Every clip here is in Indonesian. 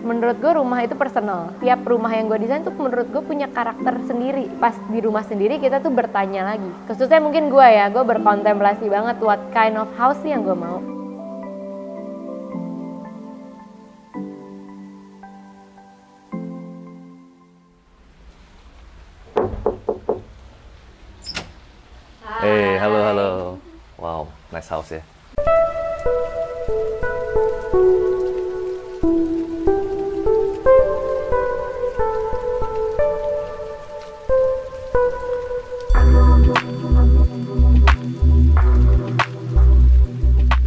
menurut gue rumah itu personal. Tiap rumah yang gue desain tuh menurut gue punya karakter sendiri. Pas di rumah sendiri kita tuh bertanya lagi. Khususnya mungkin gue berkontemplasi banget what kind of house sih yang gue mau. Halo. Wow, nice house ya.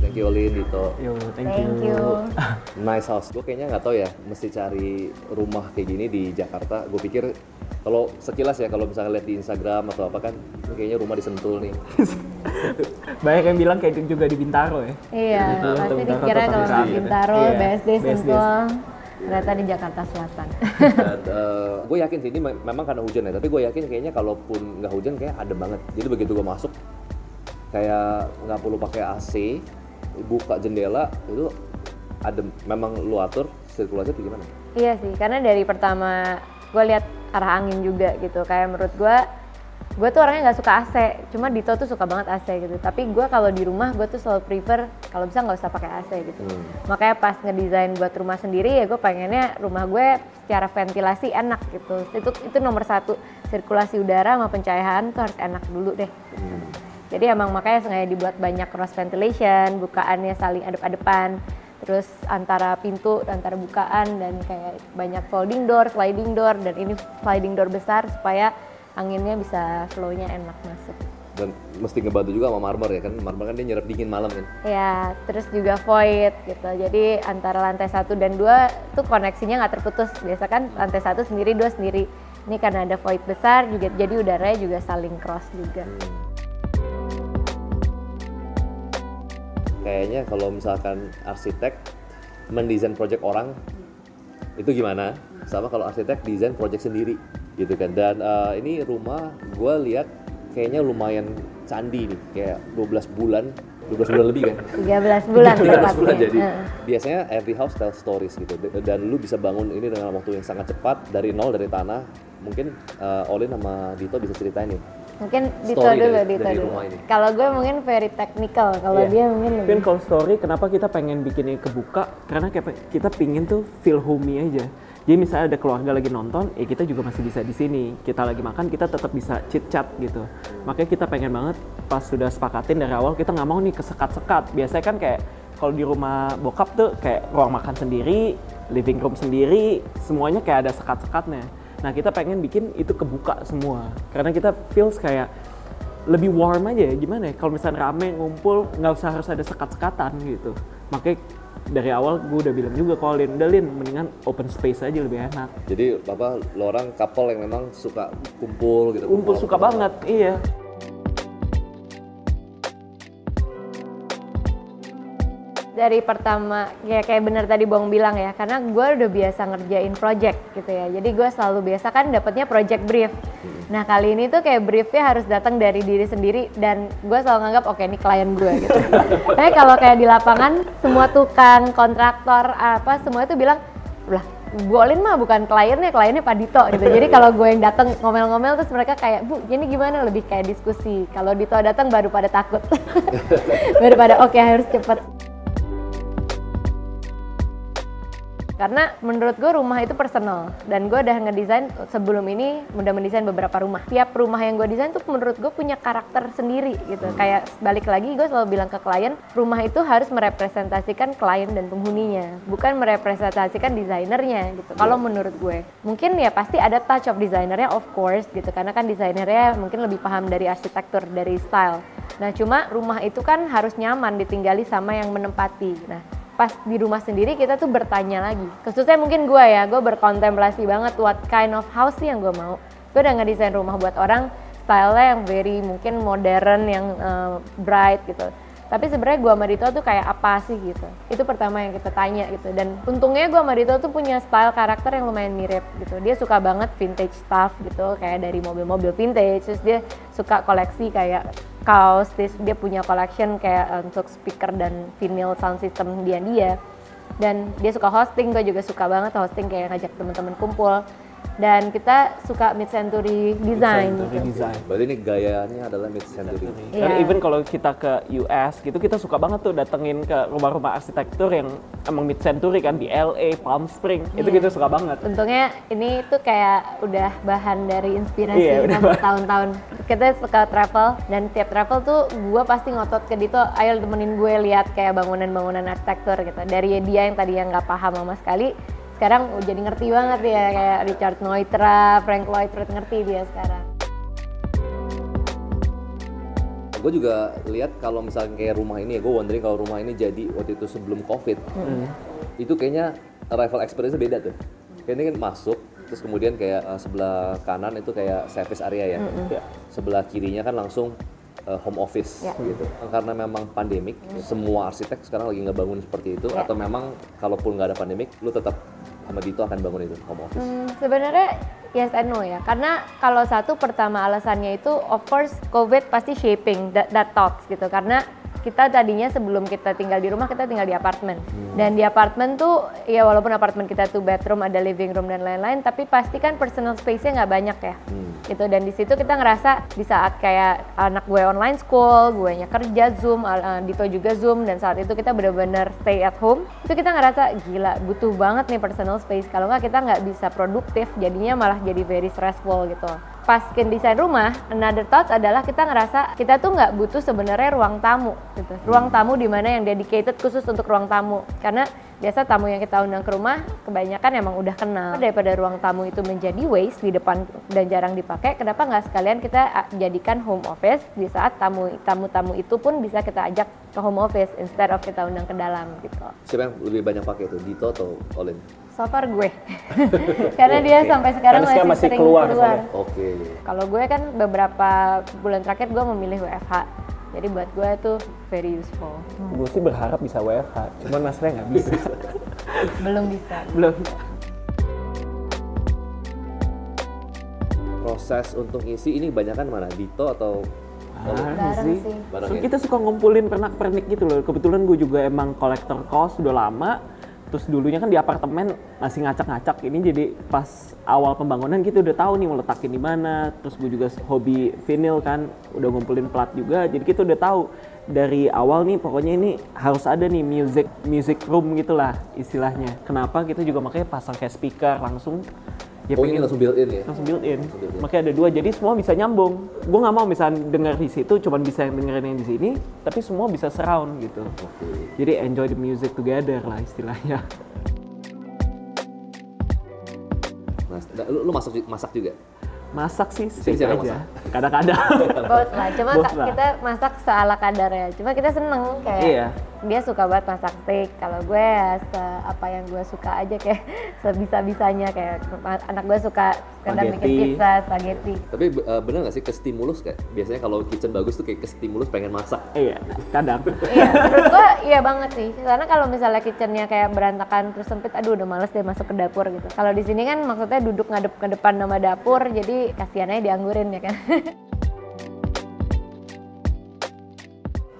Thank you Olin, Dito. Yo, Thank you. Nice house. Gue kayaknya nggak tahu ya, mesti cari rumah kayak gini di Jakarta. Gue pikir kalau sekilas ya, kalau misalnya lihat di Instagram atau apa kan, ini kayaknya rumah di Sentul nih. Banyak yang bilang kayak juga di Bintaro ya. Iya, pasti dikira kalau di Bintaro, Iya, BSD, Sentul, ternyata di Jakarta Selatan. Gue yakin sih, ini memang karena hujan ya, tapi gue yakin kayaknya kalaupun nggak hujan kayak adem banget. Jadi begitu gue masuk, kayak nggak perlu pakai AC, buka jendela, itu adem. Memang lu atur sirkulasi itu gimana? Iya sih, karena dari pertama gue lihat arah angin juga gitu. Kayak menurut gue tuh orangnya nggak suka AC, cuma Dito tuh suka banget AC gitu. Tapi gue kalau di rumah gue tuh selalu prefer kalau bisa nggak usah pakai AC gitu. Makanya pas ngedesain buat rumah sendiri ya gue pengennya rumah gue secara ventilasi enak gitu. Itu nomor satu, sirkulasi udara sama pencahayaan tuh harus enak dulu deh. Jadi emang makanya sengaja dibuat banyak cross ventilation, bukaannya saling adep-adepan. Terus antara pintu, antara bukaan, dan kayak banyak folding door, sliding door, dan ini sliding door besar supaya anginnya bisa flow-nya enak masuk. Dan mesti ngebantu juga sama marmer ya kan, marmer kan dia nyerap dingin malam kan. Ya, terus juga void gitu. Jadi antara lantai 1 dan 2 tuh koneksinya nggak terputus. Biasa kan lantai 1 sendiri, 2 sendiri. Ini karena ada void besar juga, jadi udaranya juga saling cross juga. Kayaknya kalau misalkan arsitek mendesain project orang itu gimana, sama kalau arsitek desain project sendiri gitu kan. Dan ini rumah gue lihat kayaknya lumayan candi nih, kayak 12 bulan lebih kan? 13 bulan 13 bulan jadi. Biasanya every house tell stories gitu, dan lu bisa bangun ini dengan waktu yang sangat cepat dari nol, dari tanah. Mungkin Olin sama Dito bisa ceritain nih. Mungkin Dito dulu. Kalau gue mungkin very technical, kalau dia mungkin Mungkin kalau story kenapa kita pengen bikin ini kebuka, karena kita pingin tuh feel homey aja. Jadi misalnya ada keluarga lagi nonton, kita juga masih bisa di sini. Kita lagi makan, kita tetap bisa chit chat gitu. Makanya kita pengen banget pas sudah sepakatin dari awal, kita nggak mau nih kesekat-sekat. Biasanya kan kayak kalau di rumah bokap tuh kayak ruang makan sendiri, living room sendiri, semuanya kayak ada sekat-sekatnya. Nah kita pengen bikin itu kebuka semua, karena kita feels kayak lebih warm aja. Gimana ya, kalau misalnya rame ngumpul nggak usah harus ada sekat-sekatan gitu. Makanya dari awal gue udah bilang juga ke Lin, mendingan open space aja lebih enak. Jadi lo orang couple yang memang suka kumpul gitu. Kumpul suka banget, iya. Dari pertama, ya kayak bener tadi Bong bilang ya, karena gue udah biasa ngerjain project gitu ya. Jadi gue selalu biasa kan dapetnya project brief. Nah kali ini tuh kayak briefnya harus datang dari diri sendiri, dan gue selalu nganggap oke ini klien gue gitu. Tapi kalau kayak di lapangan, semua tukang, kontraktor, apa semua itu bilang, lah Olin mah bukan kliennya Pak Dito gitu. Jadi kalau gue yang datang ngomel-ngomel terus mereka kayak, Bu ini gimana, lebih kayak diskusi. Kalau Dito datang baru pada takut, baru pada oke harus cepet. Karena menurut gue rumah itu personal, dan gue udah ngedesain sebelum ini, udah mendesain beberapa rumah. Tiap rumah yang gue desain tuh menurut gue punya karakter sendiri gitu. Kayak balik lagi gue selalu bilang ke klien, rumah itu harus merepresentasikan klien dan penghuninya, bukan merepresentasikan desainernya gitu. Kalau menurut gue, mungkin ya pasti ada touch of desainernya of course gitu, karena kan desainernya mungkin lebih paham dari arsitektur, dari style. Nah cuma rumah itu kan harus nyaman ditinggali sama yang menempati. Nah pas di rumah sendiri kita tuh bertanya lagi. Khususnya mungkin gue berkontemplasi banget what kind of house sih yang gue mau. Gue udah ngedesain rumah buat orang, style-nya yang very mungkin modern, yang bright gitu. Tapi sebenarnya gue sama Dito tuh kayak apa sih gitu. Itu pertama yang kita tanya gitu. Dan untungnya gue sama Dito tuh punya style karakter yang lumayan mirip gitu. Dia suka banget vintage stuff gitu, kayak dari mobil-mobil vintage. Terus dia suka koleksi kayak kaos, dia punya collection kayak untuk speaker dan vinyl sound system dia. Dan dia suka hosting, gue juga suka banget hosting, kayak ngajak teman-teman kumpul. Dan kita suka mid-century design. Mid-century design. Berarti ini gayanya adalah mid-century. Karena Iya. even kalau kita ke US gitu, kita suka banget tuh datengin ke rumah-rumah arsitektur yang emang mid-century kan, di LA, Palm Spring, itu kita suka banget. Untungnya ini tuh kayak udah bahan dari inspirasi Iya, udah sama tahun-tahun. Kita suka travel, dan tiap travel tuh gue pasti ngotot ke Dito, ayo temenin gue lihat kayak bangunan-bangunan arsitektur gitu. Dari dia yang tadi yang nggak paham sama sekali, sekarang jadi ngerti banget ya, kayak Richard Neutra, Frank Lloyd Wright, ngerti dia sekarang. Gue juga lihat kalau misalnya kayak rumah ini ya, gue wondering kalau rumah ini jadi waktu itu sebelum COVID, itu kayaknya arrival experience beda tuh. Kayaknya kan masuk, terus kemudian kayak sebelah kanan itu kayak service area ya, sebelah kirinya kan langsung home office gitu. Karena memang pandemik, semua arsitek sekarang lagi ngebangun seperti itu, atau memang kalaupun nggak ada pandemik, lu tetap sama Dito akan bangun itu home office. Sebenarnya yes and no ya, karena kalau satu pertama alasannya itu of course COVID pasti shaping that thoughts gitu, karena kita tadinya sebelum kita tinggal di rumah, kita tinggal di apartemen. Dan di apartemen tuh, ya walaupun apartemen kita tuh bedroom, ada living room dan lain-lain, tapi pasti kan personal space-nya nggak banyak ya. Gitu. Dan di situ kita ngerasa di saat kayak anak gue online school, gue nya kerja Zoom, Dito juga Zoom, dan saat itu kita benar-benar stay at home, itu kita ngerasa gila, butuh banget nih personal space. Kalau nggak kita nggak bisa produktif, jadinya malah jadi very stressful gitu. Pas desain rumah, another thoughts adalah kita ngerasa kita tuh nggak butuh sebenarnya ruang tamu gitu. Ruang tamu di mana yang dedicated khusus untuk ruang tamu. Karena biasa tamu yang kita undang ke rumah kebanyakan emang udah kenal. Daripada ruang tamu itu menjadi waste di depan dan jarang dipakai, kenapa nggak sekalian kita jadikan home office di saat tamu-tamu itu pun bisa kita ajak ke home office instead of kita undang ke dalam gitu. Siapa yang lebih banyak pakai itu, Dito atau Olin? So far gue, karena dia sampai sekarang Karena masih masih sering keluar keluar. soalnya. Oke. Kalau gue kan beberapa bulan terakhir gue memilih WFH, jadi buat gue tuh very useful. Gue sih berharap bisa WFH, cuman masalahnya nggak bisa. Belum bisa. Belum. Proses untuk ngisi ini kebanyakan mana, Dito atau Olin? Bareng sih. Bareng So, ya? kita suka ngumpulin pernak-pernik gitu loh. Kebetulan gue juga emang kolektor kaos udah lama. Terus dulunya kan di apartemen masih ngacak-ngacak. Ini jadi pas awal pembangunan kita udah tahu nih mau letakin di mana. Terus gue juga hobi vinyl kan, udah ngumpulin plat juga. Jadi kita udah tahu dari awal nih pokoknya ini harus ada nih music room gitulah istilahnya. Kenapa kita juga makanya pasang kayak speaker langsung. Ya Oh ini langsung built-in ya? langsung built-in. built-in. Makanya ada dua, jadi semua bisa nyambung. Gue nggak mau misalnya denger di situ, cuman bisa dengerin yang di sini, tapi semua bisa surround gitu. Oke. Jadi enjoy the music together lah istilahnya. Nah, lu masak juga? Masak sih Siapa steak yang aja, kadang-kadang. Both lah, cuma Both lah. kita masak seala kadarnya. Cuma kita seneng kayak Iya. dia suka banget masak steak. Kalau gue ya apa yang gue suka aja kayak sebisa-bisanya, kayak anak gue suka kadang bikin Spaghetti. pizza, spaghetti. Tapi bener nggak sih kestimulus kayak biasanya kalau kitchen bagus tuh kayak kestimulus pengen masak. Iya, kadang. Iya, menurut gue iya banget sih. Karena kalau misalnya kitchennya kayak berantakan terus sempit, aduh udah males deh masuk ke dapur gitu. Kalau di sini kan maksudnya duduk ngadep ke depan nama dapur, jadi kasihannya dianggurin ya kan.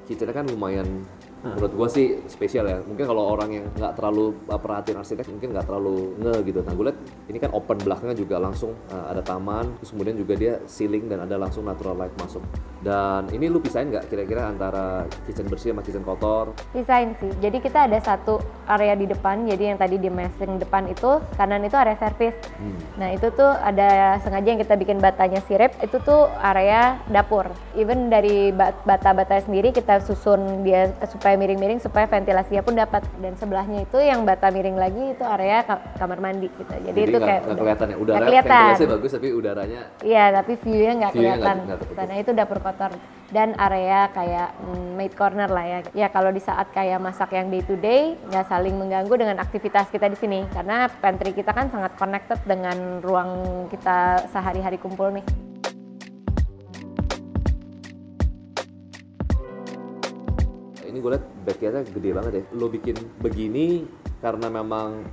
Kitchennya kan lumayan menurut gua sih spesial ya. Mungkin kalau orang yang nggak terlalu perhatiin arsitek mungkin nggak terlalu gitu. Nah gue lihat ini kan open, belakangnya juga langsung ada taman, terus kemudian juga dia ceiling dan ada langsung natural light masuk. Dan ini lu pisahin nggak kira-kira antara kitchen bersih sama kitchen kotor? Pisahin sih. Jadi kita ada satu area di depan, jadi yang tadi di mesin depan itu, kanan itu area servis. Nah itu tuh ada sengaja yang kita bikin batanya sirip, itu tuh area dapur. Even dari bata-bata sendiri kita susun dia supaya miring-miring, supaya ventilasinya pun dapat. Dan sebelahnya itu yang bata miring lagi itu area kamar mandi gitu. Jadi itu kayak nggak kelihatan ya, udara kelihatan. ventilasinya bagus tapi udaranya Iya, tapi view-nya nggak View-nya kelihatan. nggak tertutup. Karena itu dapur kotor. Dan area kayak maid corner lah ya. Ya kalau di saat kayak masak yang day to day, nggak saling mengganggu dengan aktivitas kita di sini. Karena pantry kita kan sangat connected dengan ruang kita sehari-hari kumpul nih. ini gue liat backyardnya gede banget ya. Lo bikin begini karena memang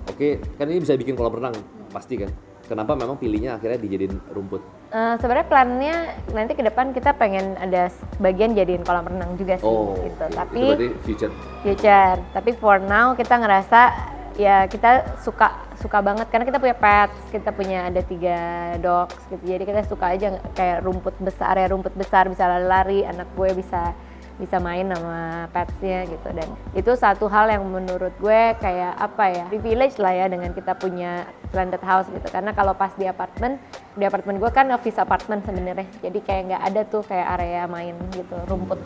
oke, kan ini bisa bikin kolam renang pasti kan. Kenapa memang pilihnya akhirnya dijadiin rumput? Sebenarnya plannya nanti ke depan kita pengen ada bagian jadiin kolam renang juga sih gitu. Itu Tapi berarti future. Tapi for now kita ngerasa ya kita suka banget karena kita punya pets, kita punya ada 3 dogs gitu. Jadi kita suka aja kayak area rumput besar bisa lari-lari, anak gue bisa main sama petsnya gitu. Dan itu satu hal yang menurut gue kayak apa ya, privilege lah ya dengan kita punya landed house gitu. Karena kalau pas di apartemen gue kan office apartemen sebenarnya, jadi kayak nggak ada tuh kayak area main gitu, rumput.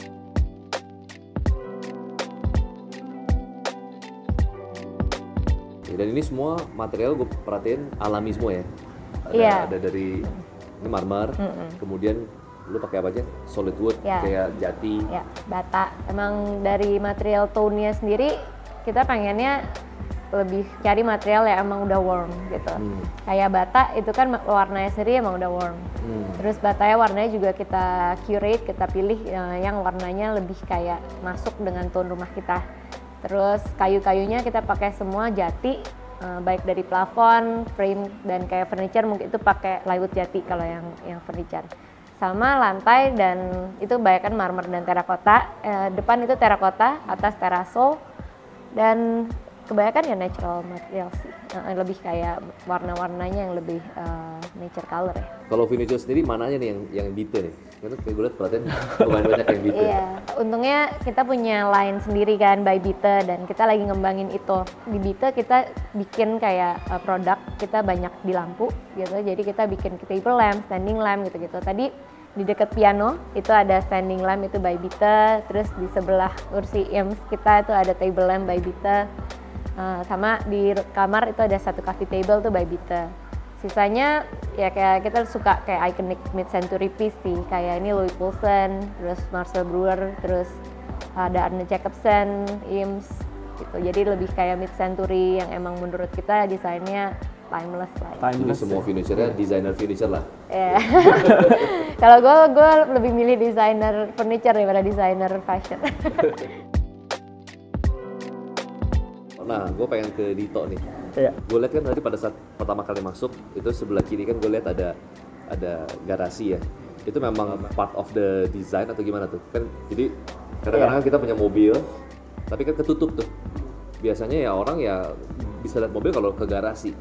Dan ini semua material gue perhatiin alami semua ya. Ada dari ini marmer, kemudian lu pakai apa aja? Solid wood, kayak jati. Ya, bata. Emang dari material tone-nya sendiri kita pengennya lebih cari material yang emang udah warm gitu. Kayak bata itu kan warnanya sendiri emang udah warm. Terus batanya warnanya juga kita curate, kita pilih yang warnanya lebih kayak masuk dengan tone rumah kita. Terus kayu-kayunya kita pakai semua jati, baik dari plafon, frame, dan kayak furniture mungkin itu pakai plywood jati kalau yang furniture. Sama lantai dan itu kebanyakan marmer dan terakota. Depan itu terakota, atas teraso, dan kebanyakan ya natural material sih. Lebih kayak warna-warnanya yang lebih nature color ya. Kalau furniture sendiri mana aja nih yang detail nih? Karena kayak gue liat perhatian lumayan banyak yang detail. Iya, untungnya kita punya line sendiri kan by Bite dan kita lagi ngembangin itu. Di Bite kita bikin kayak produk, kita banyak di lampu gitu. Jadi kita bikin table lamp, standing lamp gitu-gitu. Tadi di dekat piano itu ada standing lamp itu by Bite, terus di sebelah kursi IMS kita itu ada table lamp by Bite. Sama di kamar itu ada satu coffee table tuh by Bite. Sisanya ya kayak kita suka kayak iconic mid-century piece sih, kayak ini Louis Poulsen, terus Marcel Breuer, terus ada Arne Jacobsen, IMS gitu. Jadi lebih kayak mid-century yang emang menurut kita desainnya timeless lah. Jadi semua furniture-nya designer furniture lah. Iya. Kalau gue lebih milih designer furniture daripada designer fashion. Nah, gue pengen ke Dito nih. Iya. Gue lihat kan tadi pada saat pertama kali masuk itu sebelah kiri kan gue lihat ada garasi ya. Itu memang part of the design atau gimana tuh? Kan jadi kadang-kadang kita punya mobil, tapi kan ketutup tuh. Biasanya ya orang ya bisa lihat mobil kalau ke garasi.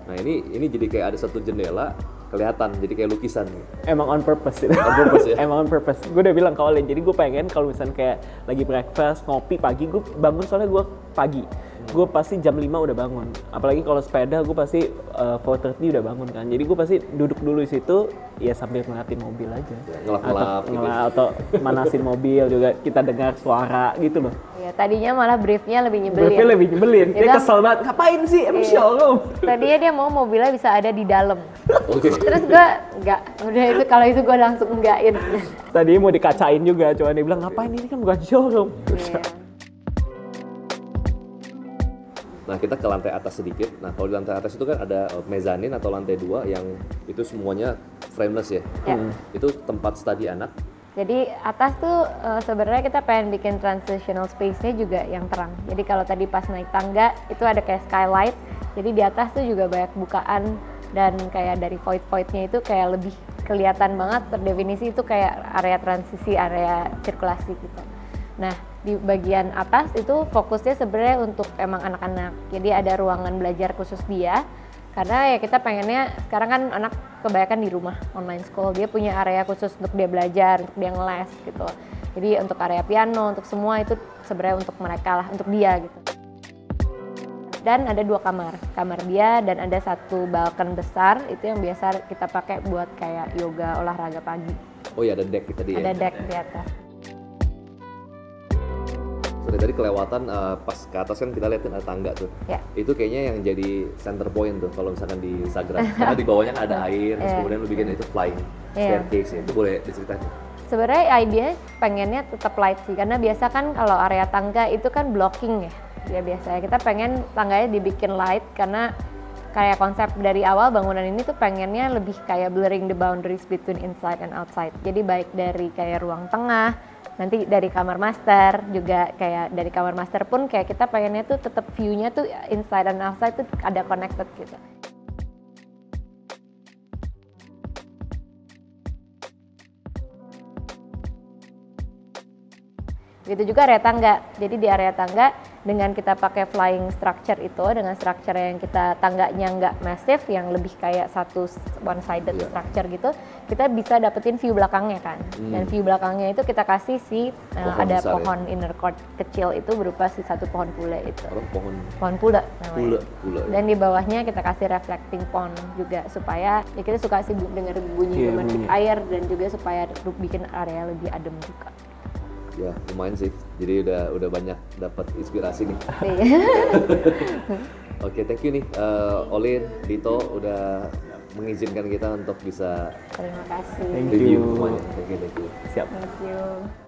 Nah ini jadi kayak ada satu jendela kelihatan, jadi kayak lukisan. Emang on purpose itu. On purpose ya? Emang on purpose. Gue udah bilang ke Olin, jadi gue pengen kalau misalnya kayak lagi breakfast, ngopi pagi, gue bangun soalnya gue pagi. Gue pasti jam 5 udah bangun. Apalagi kalau sepeda gue pasti 4:30 udah bangun kan. Jadi gue pasti duduk dulu di situ ya sambil ngeliatin mobil aja. Ngelap-ngelap gitu. Atau manasin mobil juga kita dengar suara gitu loh. Ya, tadinya malah briefnya lebih nyebelin. Briefnya lebih nyebelin. Dia kesel banget. Ngapain sih? Emang showroom. Tadinya dia mau mobilnya bisa ada di dalam. Oke. Terus gue enggak. Udah itu kalau itu gue langsung enggakin. Tadinya mau dikacain juga, cuma dia bilang ngapain ini kan bukan showroom. Iya. Nah kita ke lantai atas sedikit. Nah kalau di lantai atas itu kan ada mezanin atau lantai 2 yang itu semuanya frameless ya. Itu tempat study anak. Jadi atas tuh sebenarnya kita pengen bikin transitional space-nya juga yang terang. Jadi kalau tadi pas naik tangga itu ada kayak skylight. Jadi di atas tuh juga banyak bukaan dan kayak dari void-voidnya itu kayak lebih kelihatan banget terdefinisi itu kayak area transisi, area sirkulasi gitu. Nah di bagian atas itu fokusnya sebenarnya untuk emang anak-anak. Jadi ada ruangan belajar khusus dia. Karena ya kita pengennya sekarang kan anak kebanyakan di rumah online school, dia punya area khusus untuk dia belajar, untuk dia ngeles gitu. Jadi untuk area piano, untuk semua itu sebenarnya untuk mereka lah, untuk dia gitu. Dan ada 2 kamar dia dan ada 1 balkon besar itu yang biasa kita pakai buat kayak yoga olahraga pagi. Oh iya ada deck tadi ya? Ada deck di atas. Tadi kelewatan pas ke atas kan kita lihat ada tangga tuh. Ya. Itu kayaknya yang jadi center point tuh kalau misalkan di Instagram. Karena di bawahnya ada air, terus kemudian lu bikin itu flying staircase ya. Itu boleh diceritain? Sebenarnya idenya pengennya tetap light sih, karena biasa kan kalau area tangga itu kan blocking ya. Ya biasanya kita pengen tangganya dibikin light karena kayak konsep dari awal bangunan ini tuh pengennya lebih kayak blurring the boundaries between inside and outside. Jadi baik dari kayak ruang tengah, nanti dari kamar master juga kayak dari kamar master pun kayak kita pengennya tuh tetap view-nya tuh inside and outside tuh ada connected gitu. Begitu juga area tangga. Jadi di area tangga dengan kita pakai flying structure itu, dengan structure yang kita tangganya nggak massive, yang lebih kayak satu one sided structure gitu, kita bisa dapetin view belakangnya kan. Dan view belakangnya itu kita kasih ada pohon inner court kecil itu berupa satu pohon pule itu. Pohon pula namanya. Pula. Dan di bawahnya kita kasih reflecting pond juga supaya ya kita suka sih dengar bunyi gemericik air, dan juga supaya bikin area lebih adem juga. Ya lumayan sih, jadi udah banyak dapat inspirasi nih. Oke, thank you nih Olin, Dito udah mengizinkan kita untuk bisa Terima kasih. Thank review you. semuanya. Thank you. Siap. Thank you.